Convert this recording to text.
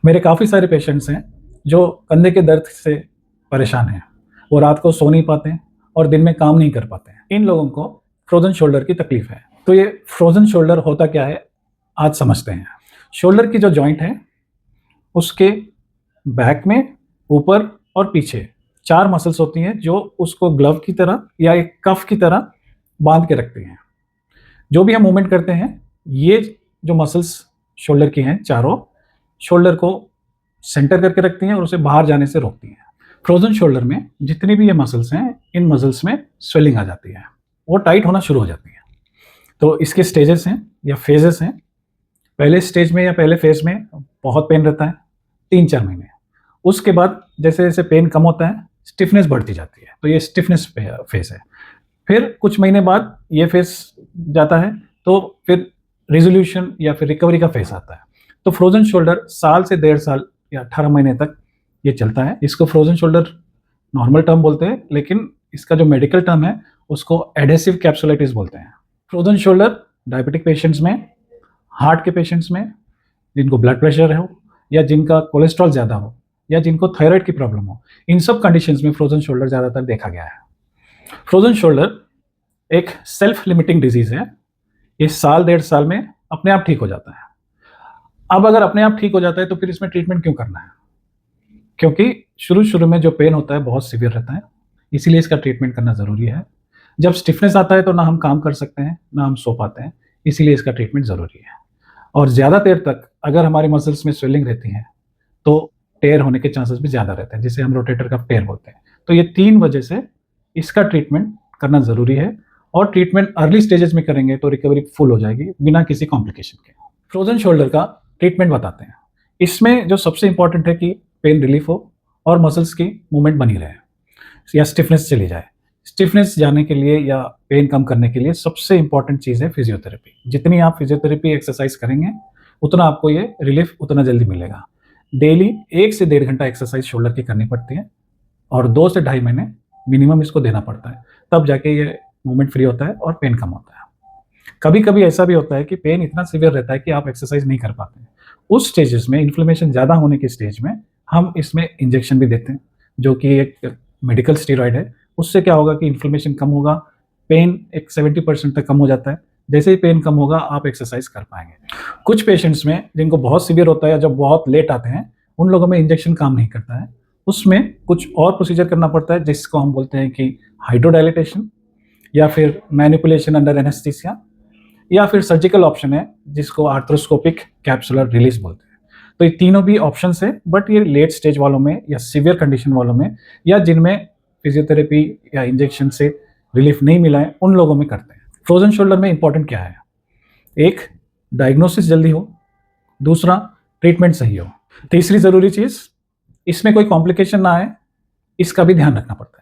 मेरे काफ़ी सारे पेशेंट्स हैं जो कंधे के दर्द से परेशान हैं। वो रात को सो नहीं पाते हैं और दिन में काम नहीं कर पाते हैं। इन लोगों को फ्रोज़न शोल्डर की तकलीफ है। तो ये फ्रोज़न शोल्डर होता क्या है, आज समझते हैं। शोल्डर की जो जॉइंट है, उसके बैक में, ऊपर और पीछे 4 मसल्स होती हैं जो उसको ग्लव की तरह या एक कफ की तरह बांध के रखती हैं। जो भी हम मूवमेंट करते हैं, ये जो मसल्स शोल्डर की हैं चारों, शोल्डर को सेंटर करके रखती हैं और उसे बाहर जाने से रोकती हैं। फ्रोजन शोल्डर में जितनी भी ये मसल्स हैं, इन मसल्स में स्वेलिंग आ जाती है, वो टाइट होना शुरू हो जाती है। तो इसके स्टेजेस हैं या फेजेस हैं। पहले स्टेज में या पहले फेज में बहुत पेन रहता है 3-4 महीने। उसके बाद जैसे जैसे पेन कम होता है, स्टिफनेस बढ़ती जाती है, तो ये स्टिफनेस फेज है। फिर कुछ महीने बाद ये फेज जाता है, तो फिर रिजोल्यूशन या फिर रिकवरी का फेज आता है। तो फ्रोजन शोल्डर साल से 1.5 साल या 18 महीने तक ये चलता है। इसको फ्रोजन शोल्डर नॉर्मल टर्म बोलते हैं, लेकिन इसका जो मेडिकल टर्म है उसको एडेसिव कैप्सुलाइटिस बोलते हैं। फ्रोजन शोल्डर डायबिटिक पेशेंट्स में, हार्ट के पेशेंट्स में, जिनको ब्लड प्रेशर हो या जिनका कोलेस्ट्रॉल ज़्यादा हो या जिनको थायराइड की प्रॉब्लम हो, इन सब कंडीशंस में फ्रोजन शोल्डर ज़्यादातर देखा गया है। फ्रोजन शोल्डर एक सेल्फ लिमिटिंग डिजीज़ है। ये साल 1.5 साल में अपने आप ठीक हो जाता है। अब अगर अपने आप ठीक हो जाता है तो फिर इसमें ट्रीटमेंट क्यों करना है? क्योंकि शुरू-शुरू में जो पेन होता है बहुत सीवियर रहता है, इसीलिए इसका ट्रीटमेंट करना ज़रूरी है। जब स्टिफनेस आता है तो ना हम काम कर सकते हैं, ना हम सो पाते हैं, इसीलिए इसका ट्रीटमेंट ज़रूरी है। और ज़्यादा देर तक अगर हमारी मसल्स में स्वेलिंग रहती है, तो टेयर होने के चांसेस भी ज़्यादा रहते हैं, जिसे हम रोटेटर कफ टेयर बोलते हैं। तो ये 3 वजह से इसका ट्रीटमेंट करना ज़रूरी है, और ट्रीटमेंट अर्ली स्टेजेस में करेंगे तो रिकवरी फुल हो जाएगी बिना किसी कॉम्प्लिकेशन के। फ्रोजन शोल्डर का ट्रीटमेंट बताते हैं। इसमें जो सबसे इंपॉर्टेंट है कि पेन रिलीफ हो और मसल्स की मूवमेंट बनी रहे या स्टिफनेस चली जाए। स्टिफनेस जाने के लिए या पेन कम करने के लिए सबसे इंपॉर्टेंट चीज़ है फिजियोथेरेपी। जितनी आप फिजियोथेरेपी एक्सरसाइज करेंगे, उतना आपको ये रिलीफ उतना जल्दी मिलेगा। डेली 1 से 1.5 घंटा एक्सरसाइज शोल्डर की करनी पड़ती है और 2 से ढाई महीने मिनिमम इसको देना पड़ता है, तब जाके ये मूवमेंट फ्री होता है और पेन कम होता है। कभी-कभी ऐसा भी होता है कि पेन इतना सीवियर रहता है कि आप एक्सरसाइज नहीं कर पाते हैं। उस स्टेजेस में, इन्फ्लेमेशन ज़्यादा होने के स्टेज में, हम इसमें इंजेक्शन भी देते हैं, जो कि एक मेडिकल स्टेरॉइड है। उससे क्या होगा कि इन्फ्लेमेशन कम होगा, पेन एक 70% तक कम हो जाता है। जैसे ही पेन कम होगा, आप एक्सरसाइज कर पाएँगे। कुछ पेशेंट्स में जिनको बहुत सीवियर होता है या जब बहुत लेट आते हैं, उन लोगों में इंजेक्शन काम नहीं करता है। उसमें कुछ और प्रोसीजर करना पड़ता है, जिसको हम बोलते हैं कि हाइड्रोडायलेटेशन या फिर मैनिपुलेशन अंडर एनेस्थीसिया, या फिर सर्जिकल ऑप्शन है जिसको आर्थ्रोस्कोपिक कैप्सुलर रिलीज बोलते हैं। तो ये तीनों भी ऑप्शंस है, बट ये लेट स्टेज वालों में या सीवियर कंडीशन वालों में या जिनमें फिजियोथेरेपी या इंजेक्शन से रिलीफ नहीं मिला है, उन लोगों में करते हैं। फ्रोजन शोल्डर में इंपॉर्टेंट क्या है? एक, डायग्नोसिस जल्दी हो। दूसरा, ट्रीटमेंट सही हो। तीसरी ज़रूरी चीज़, इसमें कोई कॉम्प्लिकेशन ना आए, इसका भी ध्यान रखना पड़ता है।